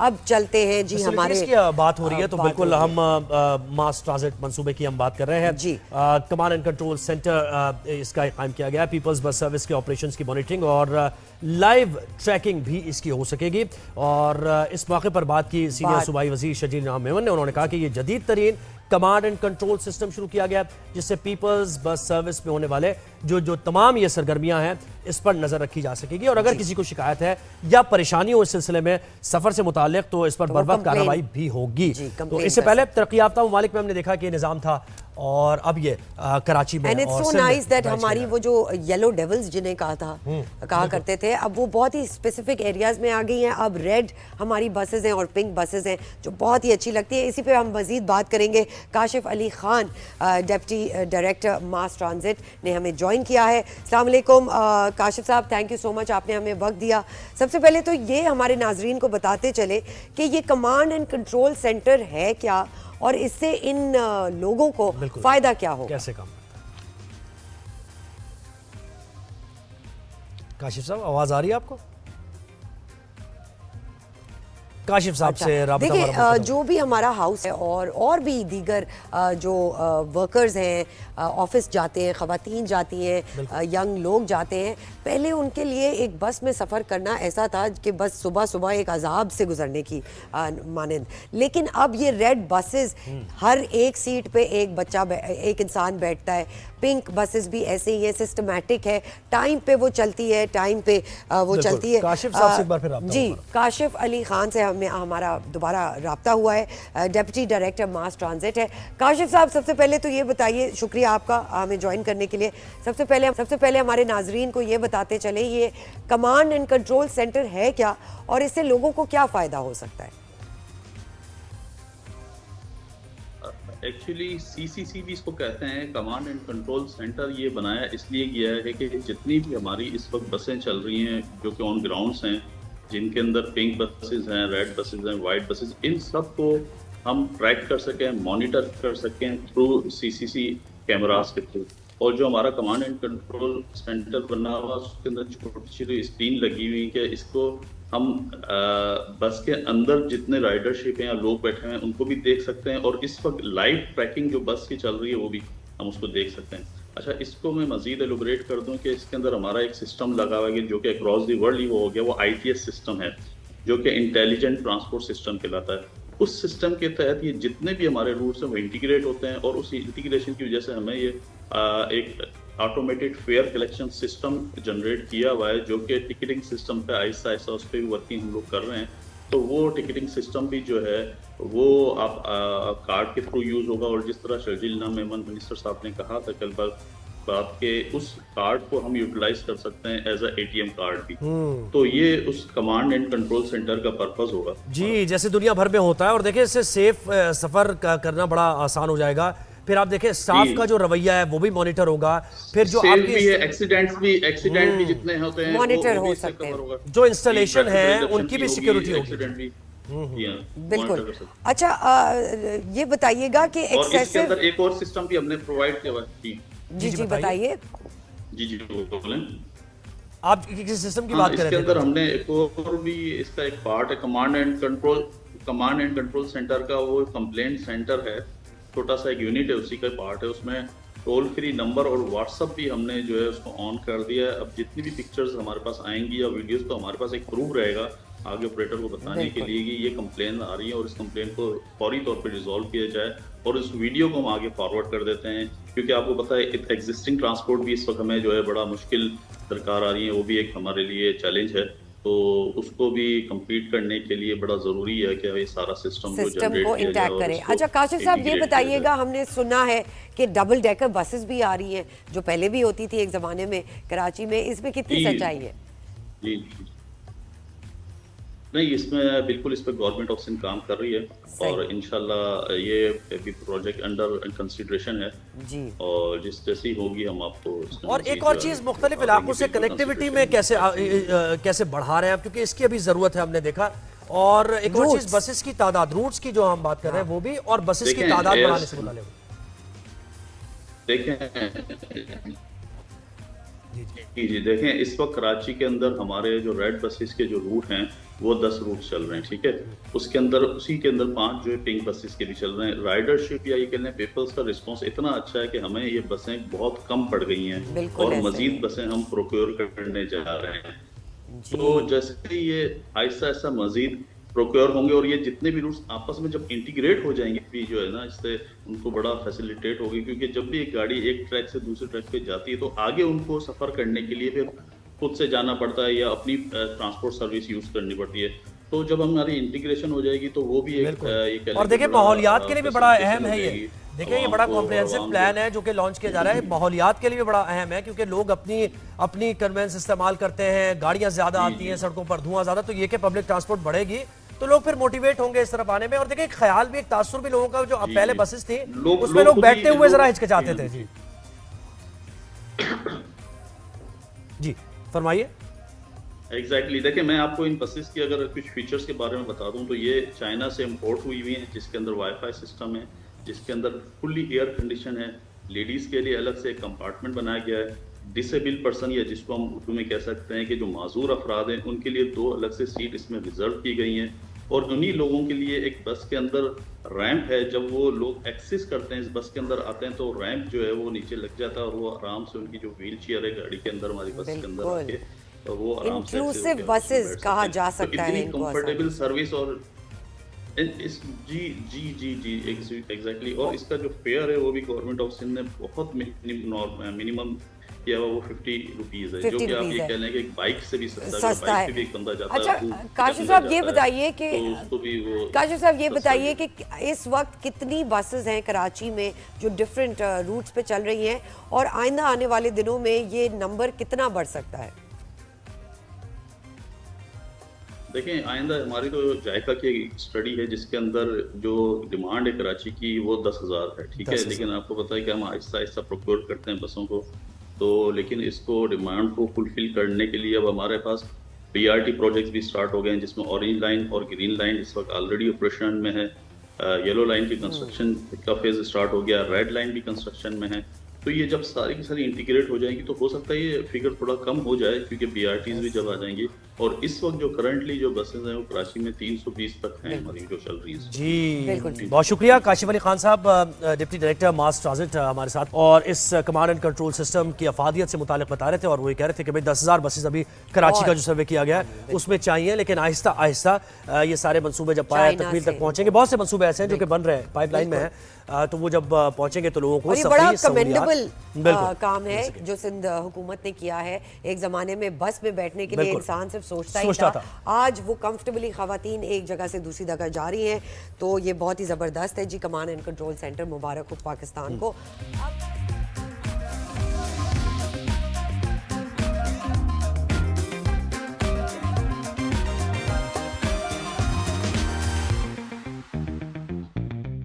अब चलते हैं जी हमारे की बात हो रही है तो बिल्कुल हम मास ट्रांजिट मंसूबे की हम बात कर रहे हैं जी। कमांड एंड कंट्रोल सेंटर इसका कायम किया गया है। पीपल्स बस सर्विस के ऑपरेशंस की मॉनिटरिंग और लाइव ट्रैकिंग भी इसकी हो सकेगी। और इस मौके पर बात की सीनियर सूबाई वजीर शजील नाम मेमन ने। उन्होंने कहा कि ये जदीद तरीन कमांड एंड कंट्रोल सिस्टम शुरू किया गया जिससे पीपल्स बस सर्विस में होने वाले जो तमाम ये सरगर्मियां हैं इस पर नजर रखी जा सकेगी। और अगर किसी को शिकायत है या परेशानी हो इस सिलसिले में सफर से मुताल्लिक तो इस पर बर्वक्त कार्रवाई भी होगी। तो इससे पहले तरक्की याफ्ता ममालिक में हमने देखा कि निजाम था और अब ये कराची में। And it's so nice that हमारी वो जो येलो डेविल्स जिन्हें कहा करते थे अब वो बहुत ही स्पेसिफिक एरियाज में आ गई हैं। अब रेड हमारी बसेज हैं और पिंक बसेज हैं जो बहुत ही अच्छी लगती है। इसी पे हम मजीद बात करेंगे। काशिफ अली खान डिप्टी डायरेक्टर मास ट्रांजिट ने हमें ज्वाइन किया है। अस्सलाम वालेकुम काशिफ साहब, थैंक यू सो मच, आपने हमें वक्त दिया। सबसे पहले तो ये हमारे नाजरीन को बताते चले कि ये कमांड एंड कंट्रोल सेंटर है क्या और इससे इन लोगों को फायदा क्या होगा, कैसे काम करता है। काशिफ साहब आवाज आ रही है आपको? काशिफ साहब से राब्ता। देखिए जो भी हमारा हाउस है और भी दीगर जो वर्कर्स हैं, ऑफिस जाते हैं, ख़वातीन जाती हैं, यंग लोग जाते हैं, पहले उनके लिए एक बस में सफ़र करना ऐसा था कि बस सुबह सुबह एक अजाब से गुजरने की मानंद। लेकिन अब ये रेड बसेस हर एक सीट पे एक बच्चा एक इंसान बैठता है। पिंक बसेस भी ऐसे ही है, सिस्टमैटिक है, टाइम पे वो चलती है, टाइम पे वो चलती है। काशिफ साहब से एक बार फिर राब्ता जी, काशिफ अली खान से हमारा दोबारा राब्ता हुआ है, डिप्टी डायरेक्टर मास ट्रांजिट है। काशिफ साहब सबसे पहले तो ये बताइए, शुक्रिया आपका हमें ज्वाइन करने के लिए। सबसे पहले हमारे नाजरीन को ये बताते चले ये कमांड एंड कंट्रोल सेंटर है क्या और इससे लोगों को क्या फायदा हो सकता है। एक्चुअली CCC भी इसको कहते हैं, कमांड एंड कंट्रोल सेंटर। ये बनाया इसलिए गया है कि जितनी भी हमारी इस वक्त बसें चल रही हैं जो कि ऑन ग्राउंड्स हैं, जिनके अंदर पिंक बसेस हैं, रेड बसेस हैं, वाइट बसेस, इन सब को हम ट्रैक कर सकें, मॉनिटर कर सकें थ्रू CCC कैमरास के थ्रू। और जो हमारा कमांड एंड कंट्रोल सेंटर बना हुआ उसके अंदर छोटी छोटी स्क्रीन लगी हुई है कि इसको हम बस के अंदर जितने राइडरशिप हैं या लोग बैठे हैं उनको भी देख सकते हैं और इस वक्त लाइव ट्रैकिंग जो बस की चल रही है वो भी हम उसको देख सकते हैं। अच्छा, इसको मैं मजीद एलुबरेट कर दूं कि इसके अंदर हमारा एक सिस्टम लगा हुआ है जो कि अक्रॉस द वर्ल्ड ही वो हो गया, वो ITS सिस्टम है जो कि इंटेलिजेंट ट्रांसपोर्ट सिस्टम कहलाता है। उस सिस्टम के तहत ये जितने भी हमारे रूट्स हैं वो इंटीग्रेट होते हैं और उस इंटीग्रेशन की वजह से हमें ये एक automated fair collection system generate किया हुआ है जो कि टिकटिंग सिस्टम पे आहिस्ता आहिस्ता उस पर भी वर्किंग हम लोग कर रहे हैं। तो वो टिकटिंग सिस्टम भी जो है वो आप कार्ड के थ्रू यूज होगा और जिस तरह शर्जील नाम मेमन मिनिस्टर साहब ने कहा था कल बात के उस कार्ड को हम यूटिलाइज कर सकते हैं एज ATM कार्ड भी। तो ये उस कमांड एंड कंट्रोल सेंटर का पर्पस होगा जी, जैसे दुनिया भर में होता है। और देखिए इससे सेफ सफर करना बड़ा आसान हो जाएगा। फिर आप देखें स्टाफ का जो रवैया है वो भी मॉनिटर होगा। फिर जो आपकी भी है, एक्सीडेंट भी जितने होते हैं मॉनिटर हो सकते हैं, जो इंस्टॉलेशन है उनकी भी सिक्योरिटी होगी। बिल्कुल। अच्छा ये बताइएगा कि इसके अंदर एक और सिस्टम भी हमने प्रोवाइड किया है। जी बताइए। जी बोलें, आप किस सिस्टम की बात कर रहे थे? इसके अंदर हमने एक और भी इसका एक पार्ट है कमांड एंड कंट्रोल सेंटर का। वो कंप्लेंट सेंटर है, छोटा सा एक यूनिट है, उसी का पार्ट है। उसमें टोल फ्री नंबर और व्हाट्सएप भी हमने जो है उसको ऑन कर दिया है। अब जितनी भी पिक्चर्स हमारे पास आएंगी या वीडियोस तो हमारे पास एक प्रूफ रहेगा आगे ऑपरेटर को बताने के लिए कि ये कंप्लेन आ रही है और इस कंप्लेन को फौरी तौर पे रिजॉल्व किया जाए और इस वीडियो को हम आगे फॉरवर्ड कर देते हैं। क्योंकि आपको पता है एग्जिस्टिंग ट्रांसपोर्ट भी इस वक्त हमें जो है बड़ा मुश्किल दरकार आ रही है, वो भी एक हमारे लिए चैलेंज है। तो उसको भी कंप्लीट करने के लिए बड़ा जरूरी है कि ये सारा सिस्टम को इंटैक्ट करें। अच्छा काशिफ साहब ये बताइएगा, हमने सुना है कि डबल डेकर बसेस भी आ रही हैं जो पहले भी होती थी एक जमाने में कराची में, इसमें कितनी सच्चाई है? जी नहीं, इसमें बिल्कुल इस पर गवर्नमेंट ऑफ सिंध काम कर रही है और इंशाल्लाह ये भी प्रोजेक्ट अंडर कंसीडरेशन है जी। और जिस जैसी होगी हम आपको। और एक और चीज, मुख्तलिफ इलाकों से कनेक्टिविटी में कैसे बढ़ा रहे हैं, क्योंकि इसकी अभी जरूरत है, हमने देखा। और एक और चीज, बसेस की तादाद, रूट्स की जो हम बात कर रहे हैं वो भी, और बसेस की तादाद बढ़ाने से मुताल्लिक। देखें जी देखें, इस वक्त कराची के अंदर हमारे जो रेड बसेस के जो रूट हैं वो 10 रूट चल रहे हैं, ठीक है। उसके अंदर उसी के अंदर 5 जो है पिंक बसेस के भी चल रहे हैं। राइडरशिप या ये कह लें पीपल्स का रिस्पांस इतना अच्छा है कि हमें ये बसें बहुत कम पड़ गई हैं और मजीद बसें हम प्रोक्योर करने जा रहे हैं। तो जैसे ही ये आहिस्ता आहिस्ता मजीद प्रोक्योर होंगे और ये जितने भी रूट्स आपस में जब इंटीग्रेट हो जाएंगे भी जो है ना, इससे उनको बड़ा फैसिलिटेट होगी, क्योंकि जब भी एक गाड़ी एक ट्रैक से दूसरे ट्रैक पे जाती है तो आगे उनको सफर करने के लिए फिर खुद से जाना पड़ता है या अपनी ट्रांसपोर्ट सर्विस यूज करनी पड़ती है। तो जब हमारी इंटीग्रेशन हो जाएगी तो वो भी एक और देखिए माहौलियात के लिए भी बड़ा अहम है ये। देखिए ये बड़ा कॉम्प्रिहेंसिव प्लान है जो कि लॉन्च किया जा रहा है, माहौलियात के लिए भी बड़ा अहम है, क्योंकि लोग अपनी कन्वेंस इस्तेमाल करते हैं, गाड़ियां ज्यादा आती हैं सड़कों पर, धुआं ज्यादा, तो ये कि पब्लिक ट्रांसपोर्ट बढ़ेगी तो लोग फिर मोटिवेट होंगे इस तरफ आने में। और देखिए एक ख्याल भी, एक तासुर भी लोगों का, जो अब पहले बसेस थी उसमें लोग बैठते हुए जरा हिचकिचाते थे। जी फरमाइए। एग्जैक्टली देखिए, मैं आपको इन बसेस की अगर कुछ फीचर्स के बारे में बता दूं तो ये चाइना से इंपोर्ट हुई हुई हैं, जिसके अंदर वाईफाई सिस्टम है, जिसके अंदर फुल्ली एयर कंडीशन है, लेडीज के लिए अलग से एक कंपार्टमेंट बनाया गया है, डिसेबल पर्सन या जिसको हम उर्दू में कह सकते हैं कि जो माजूर अफराद हैं उनके लिए 2 अलग से सीट इसमें रिजर्व की गई हैं। और उन्हीं लोगों के लिए एक बस के अंदर रैंप है, जब वो लोग एक्सेस करते हैं, इस बस के अंदर आते हैं तो रैंप जो है वो नीचे लग जाता है और वो आराम से उनकी जो व्हील चेयर है गाड़ी के अंदर, हमारी बस के अंदर आके तो वो आराम से इंक्लूसिव बसेस कहा जा सकता है इनको, कंफर्टेबल सर्विस। और इस जी एग्जैक्टली। और इसका जो फेयर है वो भी गवर्नमेंट ऑफ सिंध ने बहुत मिनिमम किया हुआ, वो 50 रुपीज है, जो कि आप ये कह लें कि बाइक से भी सस्ता है, बाइक से भी एक बंदा जाता है। अच्छा काशिफ साहब ये बताइए कि काशिफ साहब ये बताइए कि इस वक्त कितनी बसेस हैं कराची में जो डिफरेंट रूट्स पे चल रही हैं, और आइंदा आने वाले दिनों में ये नंबर कितना बढ़ सकता है? देखें, आइंदा हमारी तो जायका की स्टडी है जिसके अंदर जो डिमांड है कराची की वो 10,000 है, ठीक है। लेकिन आपको पता है कि हम आहिस्ता आहिस्ता प्रोक्योर करते हैं बसों को, तो लेकिन इसको डिमांड को फुलफिल करने के लिए अब हमारे पास BRT प्रोजेक्ट्स भी स्टार्ट हो गए हैं, जिसमें ऑरेंज लाइन और ग्रीन लाइन इस वक्त ऑलरेडी ऑपरेशन में है, येलो लाइन की कंस्ट्रक्शन का फेज स्टार्ट हो गया, रेड लाइन भी कंस्ट्रक्शन में है। तो ये जब सारी की सारी इंटीग्रेट हो जाएंगी तो हो सकता है ये फिगर थोड़ा कम हो जाए, क्योंकि BRTs भी जब आ जाएंगी। और इस वक्त जो करंटली जो बसेस हैं वो कराची में 320 तक हैं हमारी जो चल रही हैं। जी बहुत शुक्रिया काशिफ अली खान साहब, डिप्टी डायरेक्टर मास ट्रांजिट हमारे साथ, और इस कमांड एंड कंट्रोल सिस्टम की अफादियत से मुतालिक बता रहे थे। और वो ये कह रहे थे कि भाई 10,000 बसेस अभी कराची का जो सर्वे किया गया है उसमें चाहिए, लेकिन आहिस्ता आहिस्ता ये सारे मंसूबे जब तकमील तक पहुंचेंगे, बहुत से मंसूबे ऐसे हैं जो कि बन रहे हैं, पाइपलाइन में है, तो वो जब पहुंचेंगे तो लोगों को बड़ा कमेंडेबल काम है जो सिंध हुकूमत ने किया है। एक जमाने में बस में बैठने के लिए इंसान सिर्फ सोचता ही था, आज वो कंफर्टेबली खवातीन एक जगह से दूसरी जगह जा रही हैं, तो ये बहुत ही जबरदस्त है जी। कमांड एंड कंट्रोल सेंटर मुबारक हो पाकिस्तान को।